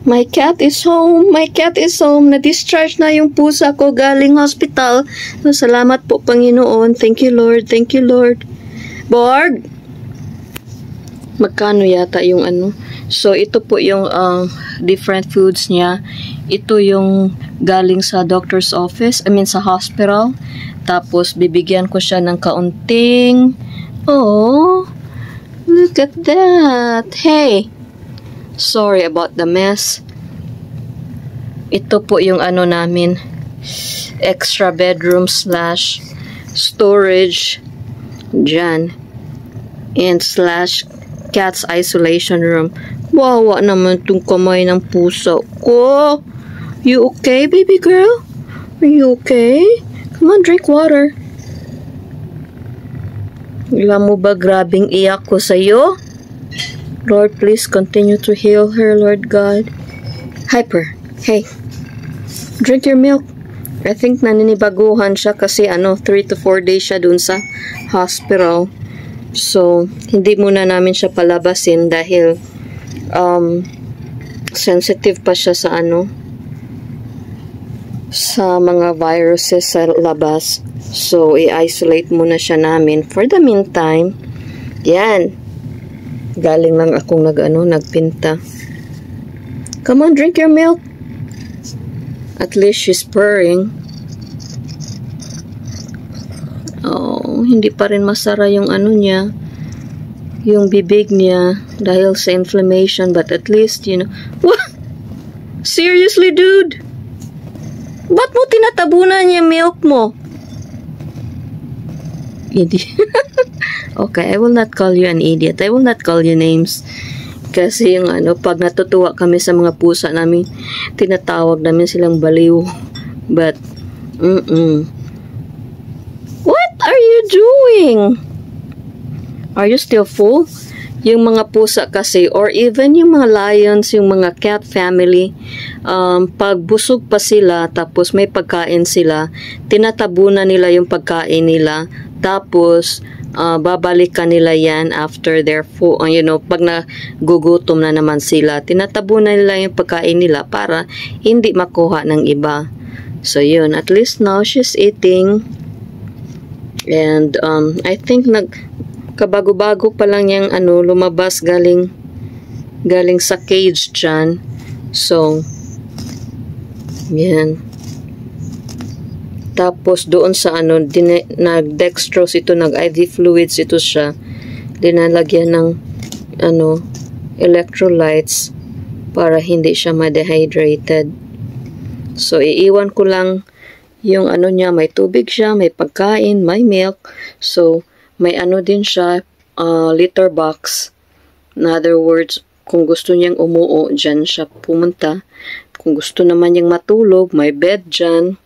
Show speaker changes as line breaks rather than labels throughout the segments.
My cat is home. My cat is home. Na-discharge na yung pusa ko galing hospital. So, salamat po, Panginoon. Thank you, Lord. Thank you, Lord. Borg! Magkano yata yung ano? So, ito po yung different foods niya. Ito yung galing sa doctor's office. I mean, sa hospital. Tapos, bibigyan ko siya ng kaunting. Oh, look at that. Hey! Sorry about the mess. Ito po yung ano namin. Extra bedroom slash storage. Dyan. And slash cat's isolation room. Wawa naman itong kamay ng puso ko. You okay, baby girl? Are you okay? Come on, drink water. Alam mo ba grabing iyak ko sa'yo? Lord, please continue to heal her, Lord God. Hyper, hey, drink your milk. I think naninibaguhan siya kasi 3 to 4 days siya dun sa hospital. So, hindi muna namin siya palabasin dahil sensitive pa siya sa sa mga viruses sa labas. So, i-isolate muna siya namin for the meantime. Yan. Galing lang akong nagpinta. Come on, drink your milk. At least she's purring. Oh, hindi pa rin masara yung niya. Yung bibig niya dahil sa inflammation, but at least, What? Seriously, dude? Ba't mo tinatabunan yung milk mo? Idiot. Okay, I will not call you an idiot. I will not call you names. Kasi yung pag natutuwa kami sa mga pusa namin, tinatawag namin silang baliw. But, What are you doing? Are you still full? Yung mga pusa kasi, or even yung mga lions, yung mga cat family, pag busog pa sila, tapos may pagkain sila, tinatabunan nila yung pagkain nila, tapos, babalikan nila yan after their food, pag nagugutom na naman sila, tinatabunan nila yung pagkain nila para hindi makuha ng iba. So, yun. At least now, she's eating. And, I think kabago-bago pa lang yung lumabas galing sa cage dyan. So, yan. Tapos doon sa nag-dextrose ito, nag-IV fluids ito siya. Dinalagyan ng electrolytes para hindi siya ma-dehydrated. So iiwan ko lang yung niya, may tubig siya, may pagkain, may milk. So may din siya, litter box. In other words, kung gusto niyang umuo, dyan siya pumunta. Kung gusto naman niyang matulog, may bed dyan.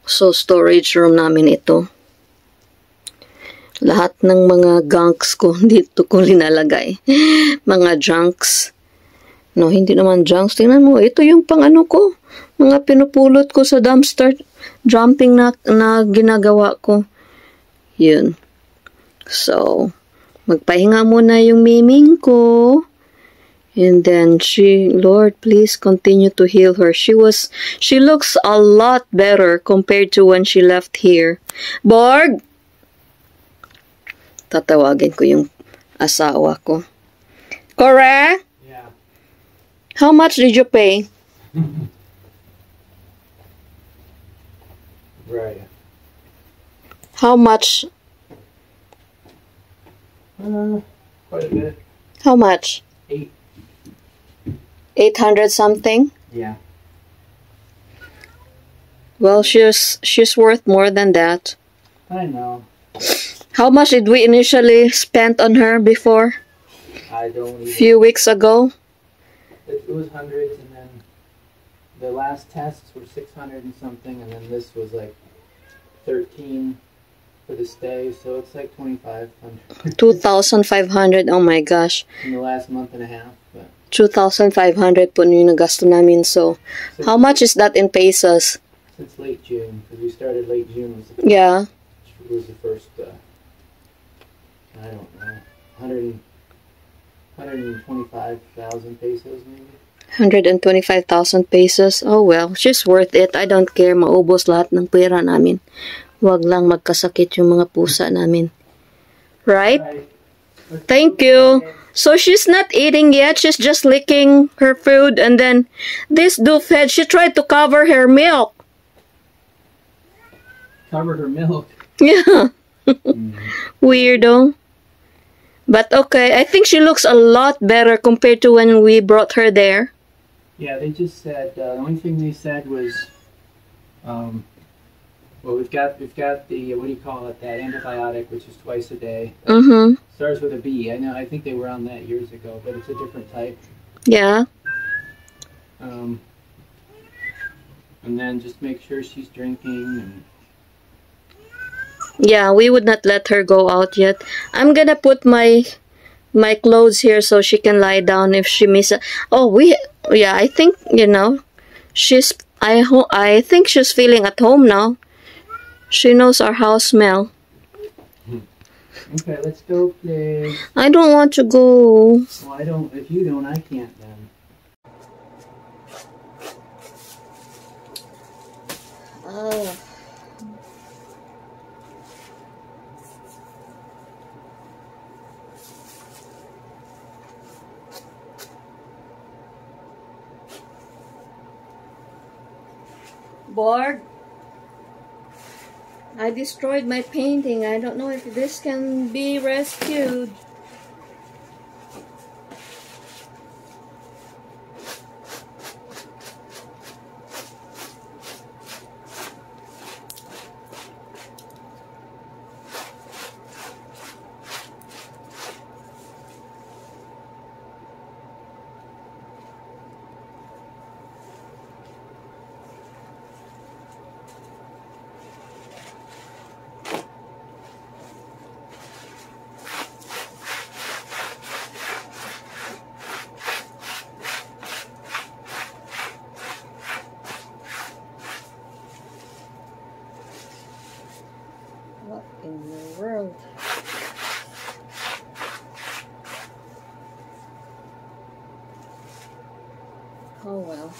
So, storage room namin ito. Lahat ng mga gunks ko dito ko linalagay. Mga junks. No, hindi naman junks. Tingnan mo, ito yung pang ko. Mga pinupulot ko sa dumpster. Jumping na ginagawa ko. Yun. So, magpahinga muna yung miming ko. And then Lord, please continue to heal her. She looks a lot better compared to when she left here. Borg! Tatawagin ko yung asawa ko. Cora?
Yeah.
How much did you pay?
Right.
How much?
Quite a bit.
How much? 800 something?
Yeah.
Well, she's worth more than that.
I know.
How much did we initially spend on her before?
I don't even...
Few weeks ago?
It was hundreds, and then the last tests were 600 and something, and then this was like 13 for the stay, so it's like 2,500.
2,500, oh my gosh.
In the last month and a half, but...
2,500 po yung nagasto namin. So, how much is that in pesos?
Since late June, because we started late June.
Yeah.
Was the first, I don't know, 100, 125,000 pesos maybe.
125,000 pesos. Oh well, she's worth it. I don't care. Maubos lahat ng pera namin. Huwag lang magkasakit yung mga pusa namin. Right?
Right.
Thank you. So she's not eating yet. She's just licking her food. And then this doofhead, she tried to cover her milk.
Covered her milk.
Yeah. Weirdo. But okay, I think she looks a lot better compared to when we brought her there.
Yeah, they just said the only thing they said was, well, we've got the what do you call it, that antibiotic, which is twice a day.
Mm-hmm.
Starts with a B. I think they were on that years ago, but it's a different type.
Yeah.
And then just make sure she's drinking. And
Yeah, we would not let her go out yet. I'm gonna put my clothes here so she can lie down if she misses. Oh, yeah, I think, I think she's feeling at home now. She knows our house smell.
Okay, let's go play.
I don't want to go.
Well, I don't. If you don't, I can't then.
Oh. Bored? I destroyed my painting. I don't know if this can be rescued. What in the world? Oh well.